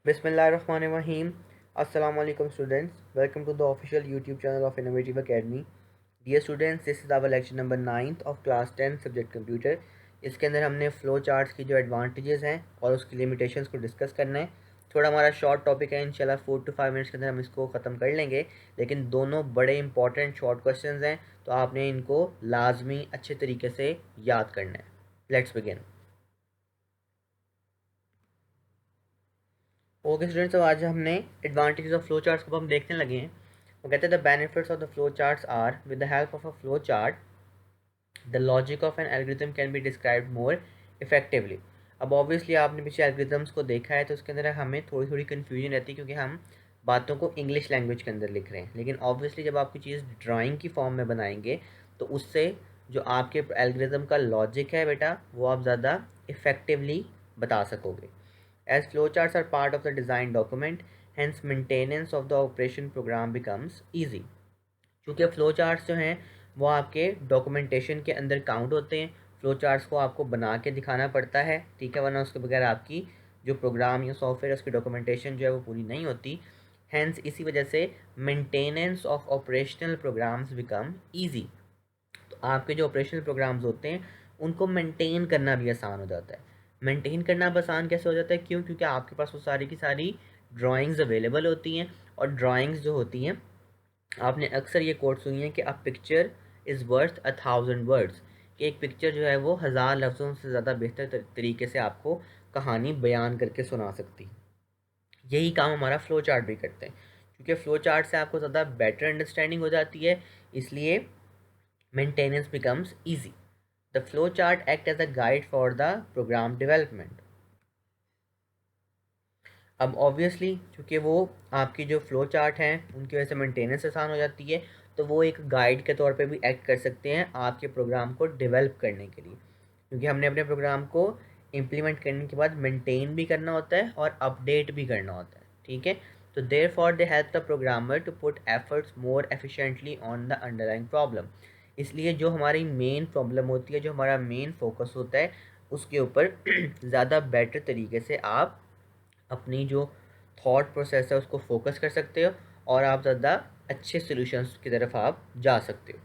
Bismillahirrahmanirrahim. Assalamu alaikum students. Welcome to the official YouTube channel of Innovative Academy. Dear students, this is our lecture number 9th of class 10 subject computer. इसके अंदर हमने flow charts की जो advantages हैं और उसकी limitations को discuss करना है। थोड़ा हमारा शॉर्ट टॉपिक है, इंशाल्लाह 4 to 5 मिनट्स के अंदर हम इसको ख़त्म कर लेंगे, लेकिन दोनों बड़े इंपॉर्टेंट शॉर्ट क्वेश्चंस हैं, तो आपने इनको लाजमी अच्छे तरीके से याद करना है। Let's begin. ओके स्टूडेंट्स, तो आज हमने एडवांटेजेस ऑफ फ्लो चार्ट्स को हम देखने लगे हैं। वो कहते हैं the benefits of the flow charts are with the help of a flow chart the logic of an algorithm can be described more effectively. अब ऑब्वियसली आपने पीछे एल्गोरिथम्स को देखा है, तो उसके अंदर हमें थोड़ी थोड़ी कन्फ्यूजन रहती है क्योंकि हम बातों को इंग्लिश लैंग्वेज के अंदर लिख रहे हैं, लेकिन ऑब्वियसली जब आप कोई चीज़ ड्राइंग की फॉर्म में बनाएंगे तो उससे जो आपके एल्गोरिथम का लॉजिक है बेटा, वो आप ज़्यादा इफेक्टिवली बता सकोगे। As flowcharts are part of the design document, hence maintenance of the operation program becomes easy. क्योंकि फ्लो चार्ट्स जो हैं वो आपके डॉक्यूमेंटेशन के अंदर काउंट होते हैं। फ्लो चार्ट्स को आपको बना के दिखाना पड़ता है, ठीक है, वरना उसके बगैर आपकी जो प्रोग्राम या सॉफ्टवेयर है उसकी डॉक्यूमेंटेशन जो है वो पूरी नहीं होती। हैंस इसी वजह से maintenance of operational programs become easy. तो आपके जो ऑपरेशनल प्रोग्राम्स होते हैं उनको मेंटेन करना भी आसान हो जाता है। मेंटेन करना अब आसान कैसे हो जाता है? क्यों? क्योंकि आपके पास वो सारी की सारी ड्राइंग्स अवेलेबल होती हैं, और ड्राइंग्स जो होती हैं, आपने अक्सर ये कोट सुनी है कि a picture is worth 1,000 words, कि एक पिक्चर जो है वो 1,000 लफ्ज़ों से ज़्यादा बेहतर तरीके से आपको कहानी बयान करके सुना सकती। यही काम हमारा फ़्लो चार्ट भी करते हैं, क्योंकि फ़्लो चार्ट से आपको ज़्यादा बेटर अंडरस्टैंडिंग हो जाती है, इसलिए maintenance becomes easy. The flowchart act as a guide for the program development. अब ऑब्वियसली क्योंकि वो आपकी जो फ्लो चार्ट हैं उनकी वजह से मेंटेनेंस आसान हो जाती है, तो वो एक गाइड के तौर पे भी एक्ट कर सकते हैं आपके प्रोग्राम को डेवलप करने के लिए, क्योंकि हमने अपने प्रोग्राम को इम्प्लीमेंट करने के बाद मेंटेन भी करना होता है और अपडेट भी करना होता है, ठीक है। तो therefore they help the programmer to put efforts more efficiently on the underlying problem. इसलिए जो हमारी मेन प्रॉब्लम होती है, जो हमारा मेन फोकस होता है, उसके ऊपर ज़्यादा बेटर तरीके से आप अपनी जो थॉट प्रोसेस है उसको फोकस कर सकते हो, और आप ज़्यादा अच्छे सॉल्यूशंस की तरफ आप जा सकते हो।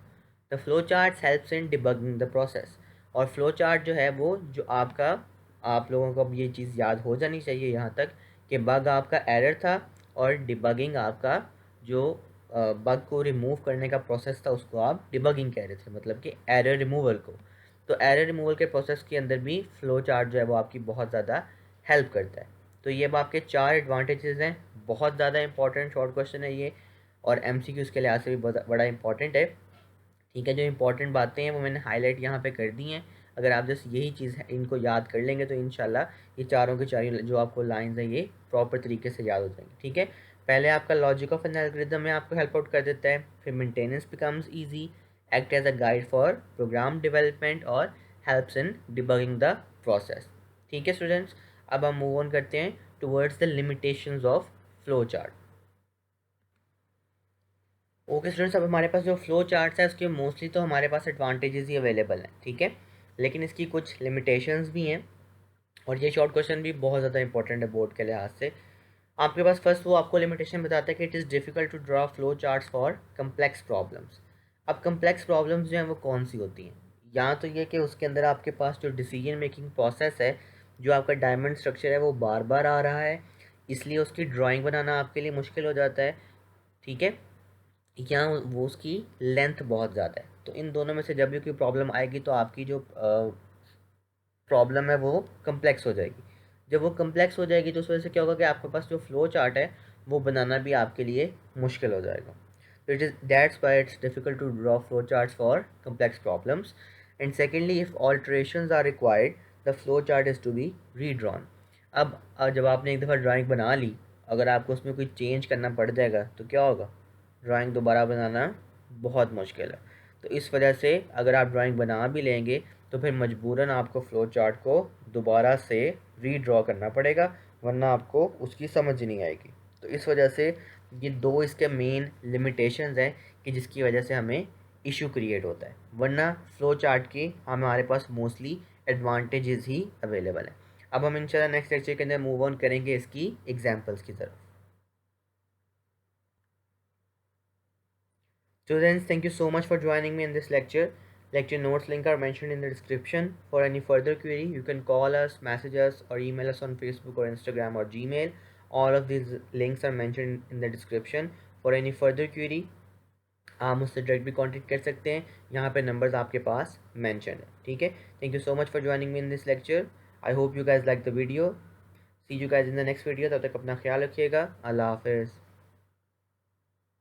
The flow charts helps in debugging the process. और फ्लो चार्ट जो है वो जो आपका, आप लोगों को अब ये चीज़ याद हो जानी चाहिए यहाँ तक, कि बग आपका एरर था और डिबगिंग आपका जो बग को रिमूव करने का प्रोसेस था उसको आप डिबगिंग कह रहे थे, मतलब कि एरर रिमूवल को। तो एरर रिमूवल के प्रोसेस के अंदर भी फ्लो चार्ट जो है वो आपकी बहुत ज़्यादा हेल्प करता है। तो ये अब आपके 4 एडवांटेजेस हैं। बहुत ज़्यादा इंपॉर्टेंट शॉर्ट क्वेश्चन है ये, और एमसीक्यूज़ के लिहाज से भी बड़ा इंपॉर्टेंट है, ठीक है। जो इंपॉर्टेंट बातें हैं वो मैंने हाईलाइट यहाँ पे कर दी हैं। अगर आप जस्ट यही चीज़ इनको याद कर लेंगे तो इंशाल्लाह ये चारों की चारों जो आपको लाइंस हैं ये प्रॉपर तरीके से याद हो जाएंगी, ठीक है। पहले आपका लॉजिक ऑफ एन एल्गोरिथम में आपको हेल्प आउट कर देता है, फिर maintenance becomes easy, act as a guide for program development, और helps in debugging the process, ठीक है स्टूडेंट्स। अब हम मूव ऑन करते हैं towards the limitations of flow chart. Okay students, अब हमारे पास जो फ्लो चार्ट्स है उसके मोस्टली तो हमारे पास एडवांटेजेस ही अवेलेबल हैं, ठीक है, लेकिन इसकी कुछ लिमिटेशंस भी हैं, और ये शॉर्ट क्वेश्चन भी बहुत ज़्यादा इंपॉर्टेंट है बोर्ड के लिहाज से। आपके पास फर्स्ट वो आपको लिमिटेशन बताता है कि it is difficult to draw flow charts for complex problems. अब कम्प्लेक्स प्रॉब्लम्स जो हैं वो कौन सी होती हैं? या तो ये कि उसके अंदर आपके पास जो डिसीजन मेकिंग प्रोसेस है, जो आपका डायमंड स्ट्रक्चर है वो बार बार आ रहा है, इसलिए उसकी ड्राइंग बनाना आपके लिए मुश्किल हो जाता है, ठीक है, या वो उसकी लेंथ बहुत ज़्यादा है। तो इन दोनों में से जब भी कोई प्रॉब्लम आएगी तो आपकी जो प्रॉब्लम है वो कम्प्लेक्स हो जाएगी। जब वो कम्प्लेक्स हो जाएगी तो उस वजह से क्या होगा कि आपके पास जो फ्लो चार्ट है वो बनाना भी आपके लिए मुश्किल हो जाएगा। तो it is that's why it's difficult to draw flow charts for complex problems. And secondly, if alterations are required the flow chart is to be redrawn. अब जब आपने एक दफ़ा ड्राइंग बना ली, अगर आपको उसमें कोई चेंज करना पड़ जाएगा तो क्या होगा? ड्राइंग दोबारा बनाना बहुत मुश्किल है। तो इस वजह से अगर आप ड्राइंग बना भी लेंगे तो फिर मजबूरन आपको फ़्लो चार्ट को दोबारा से रीड्रॉ करना पड़ेगा, वरना आपको उसकी समझ नहीं आएगी। तो इस वजह से ये दो इसके मेन लिमिटेशंस हैं कि जिसकी वजह से हमें इशू क्रिएट होता है, वरना फ़्लो चार्ट के हमारे पास मोस्टली एडवांटेजेस ही अवेलेबल हैं। अब हम इंशाल्लाह नेक्स्ट लेक्चर के अंदर मूव ऑन करेंगे इसकी एग्जांपल्स की तरफ। Students, thank you so much for joining me in this lecture. Lecture notes link are mentioned in the description. For any further query, you can call us, message us, or email us on Facebook or Instagram or Gmail. All of these links are mentioned in the description. For any further query, आप मुझसे direct भी contact कर सकते हैं, यहाँ पे numbers आपके पास mention है। ठीक है, thank you so much for joining me in this lecture. I hope you guys like the video. See you guys in the next video. तब तक अपना ख्याल रखिएगा। अल्लाह हाफिज़।